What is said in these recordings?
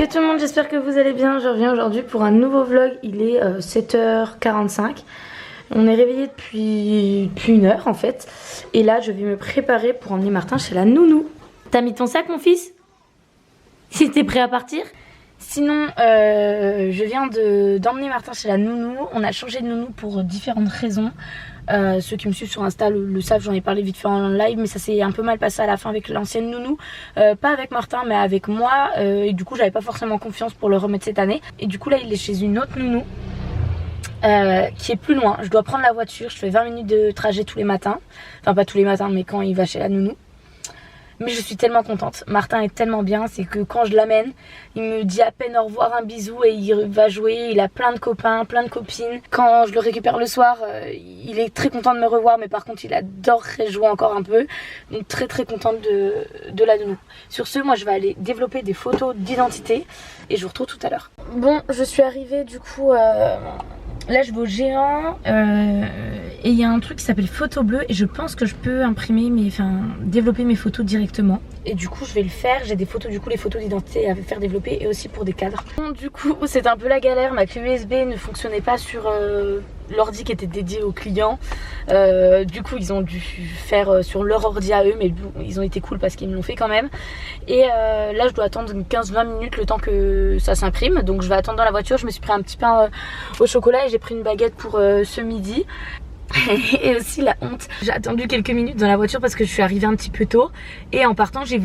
Yo tout le monde, j'espère que vous allez bien. Je reviens aujourd'hui pour un nouveau vlog. Il est 7h45. On est réveillé depuis 1 heure en fait. Et là je vais me préparer pour emmener Martin chez la nounou. T'as mis ton sac mon fils? Si t'es prêt à partir? Sinon je viens d'emmener Martin chez la nounou. On a changé de nounou pour différentes raisons. Ceux qui me suivent sur Insta le savent, j'en ai parlé vite fait en live, mais ça s'est un peu mal passé à la fin avec l'ancienne nounou, pas avec Martin mais avec moi, et du coup j'avais pas forcément confiance pour le remettre cette année, et du coup là il est chez une autre nounou qui est plus loin. Je dois prendre la voiture, je fais 20 minutes de trajet tous les matins, enfin pas tous les matins mais quand il va chez la nounou. Mais je suis tellement contente, Martin est tellement bien, c'est que quand je l'amène, il me dit à peine au revoir, un bisou et il va jouer, il a plein de copains, plein de copines. Quand je le récupère le soir, il est très content de me revoir, mais par contre il adorerait jouer encore un peu. Donc très contente de la nounou. Sur ce, moi je vais aller développer des photos d'identité et je vous retrouve tout à l'heure. Bon, je suis arrivée du coup... Là je vais au géant et il y a un truc qui s'appelle photo bleue et je pense que je peux développer mes photos directement. Et du coup je vais le faire, j'ai des photos, du coup les photos d'identité à faire développer et aussi pour des cadres. Bon, du coup c'est un peu la galère, ma clé USB ne fonctionnait pas sur l'ordi qui était dédié aux clients. Du coup ils ont dû faire sur leur ordi à eux, mais ils ont été cool parce qu'ils me l'ont fait quand même. Et là je dois attendre 15-20 minutes le temps que ça s'imprime, donc je vais attendre dans la voiture. Je me suis pris un petit pain au chocolat et j'ai pris une baguette pour ce midi. Et aussi la honte, j'ai attendu quelques minutes dans la voiture parce que je suis arrivée un petit peu tôt, et en partant je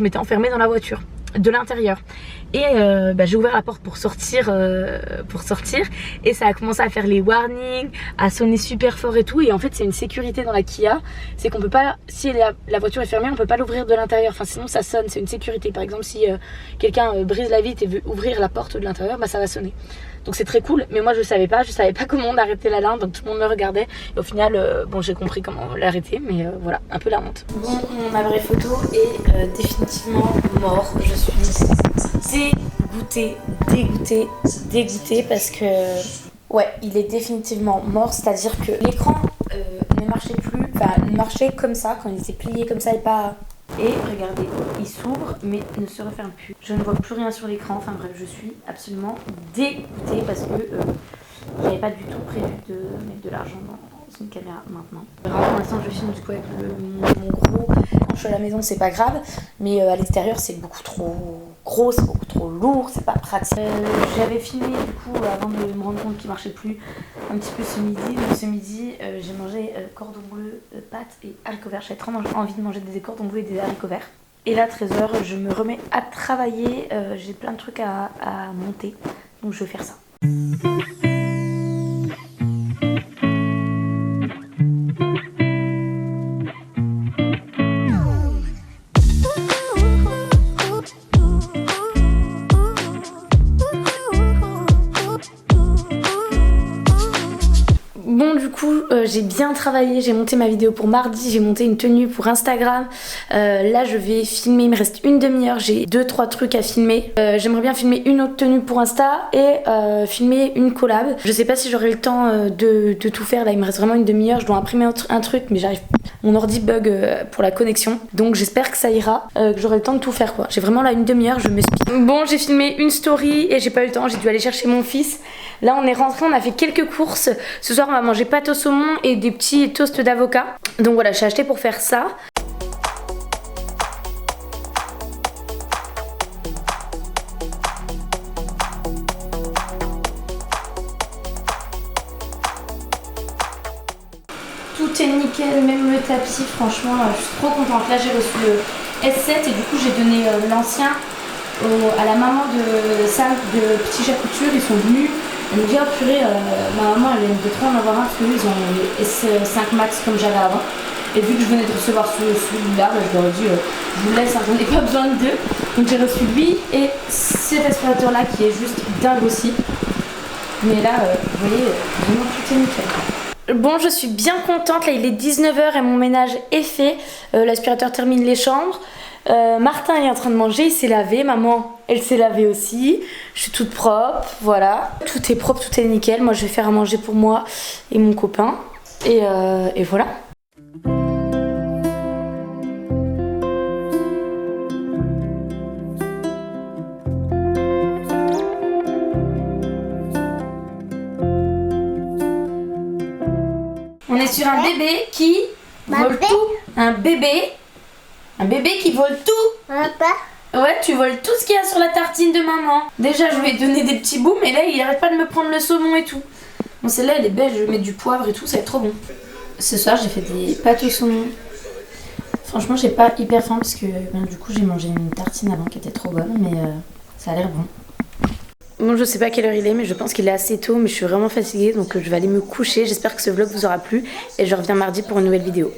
m'étais enfermée dans la voiture de l'intérieur, et j'ai ouvert la porte pour sortir et ça a commencé à faire les warnings, à sonner super fort et tout. Et en fait c'est une sécurité dans la Kia, c'est qu'on peut pas, si la voiture est fermée, on peut pas l'ouvrir de l'intérieur, enfin sinon ça sonne, c'est une sécurité. Par exemple si quelqu'un brise la vitre et veut ouvrir la porte de l'intérieur, bah ça va sonner. Donc c'est très cool, mais moi je savais pas comment on arrêtait la lampe, donc tout le monde me regardait. Et au final, bon, j'ai compris comment l'arrêter, mais voilà, un peu la honte. Bon, ma vraie photo est définitivement mort. Je suis dégoûtée parce que ouais, il est définitivement mort, c'est-à-dire que l'écran ne marchait plus, ne marchait comme ça, quand il était plié comme ça et pas... Et regardez, il s'ouvre mais ne se referme plus. Je ne vois plus rien sur l'écran, enfin bref, je suis absolument dégoûtée parce que j'avais pas du tout prévu de mettre de l'argent dans une caméra maintenant. Alors, pour l'instant je filme du coup avec mon gros. Quand je suis à la maison c'est pas grave, mais à l'extérieur c'est beaucoup trop gros, c'est beaucoup trop lourd, c'est pas pratique. J'avais filmé du coup avant de me rendre compte qu'il marchait plus un petit peu ce midi. Donc ce midi j'ai mangé cordon bleu, pâtes et haricots verts. J'avais trop envie de manger des cordons bleus et des haricots verts. Et là 13h je me remets à travailler, j'ai plein de trucs à monter, donc je vais faire ça. Bon, du coup j'ai bien travaillé, j'ai monté ma vidéo pour mardi, j'ai monté une tenue pour Instagram. Là je vais filmer, il me reste une demi-heure, j'ai 2-3 trucs à filmer. J'aimerais bien filmer une autre tenue pour Insta et filmer une collab. Je sais pas si j'aurai le temps de tout faire, là il me reste vraiment une demi-heure, je dois imprimer un truc mais j'arrive, mon ordi bug pour la connexion. Donc j'espère que ça ira, que j'aurai le temps de tout faire quoi. J'ai vraiment là une demi-heure, je me spie. Bon, j'ai filmé une story et j'ai pas eu le temps, j'ai dû aller chercher mon fils. Là on est rentré, on a fait quelques courses. Ce soir on va manger pâte au saumon et des petits toasts d'avocat. Donc voilà, j'ai acheté pour faire ça. Tout est nickel, même le tapis, franchement je suis trop contente. Là j'ai reçu le S7 et du coup j'ai donné l'ancien à la maman de Sam de Petit Chat Couture. Ils sont venus, elle me dit oh purée, ma maman elle aime trop en avoir un parce qu'eux ils ont le S5 Max comme j'avais avant. Et vu que je venais de recevoir celui-là, je leur ai dit je vous laisse, j'en ai pas besoin de deux. Donc j'ai reçu lui et cet aspirateur là qui est juste dingue aussi. Mais là vous voyez, vraiment tout est nickel. Bon, je suis bien contente, là il est 19h et mon ménage est fait. L'aspirateur termine les chambres. Martin est en train de manger, il s'est lavé, maman elle s'est lavée aussi. Je suis toute propre, voilà. Tout est propre, tout est nickel. Moi je vais faire à manger pour moi et mon copain. Et voilà. sur un bébé qui vole tout. Un bébé qui vole tout. Ouais, tu voles tout ce qu'il y a sur la tartine de maman. Déjà, je lui ai donné des petits bouts, mais là, il arrête pas de me prendre le saumon et tout. Bon, celle-là, elle est belle, je vais mettre du poivre et tout, ça va être trop bon. Ce soir, j'ai fait des pâtes au saumon. Franchement, j'ai pas hyper faim parce que du coup, j'ai mangé une tartine avant qui était trop bonne, mais ça a l'air bon. Bon, je sais pas quelle heure il est, mais je pense qu'il est assez tôt, mais je suis vraiment fatiguée, donc je vais aller me coucher. J'espère que ce vlog vous aura plu et je reviens mardi pour une nouvelle vidéo.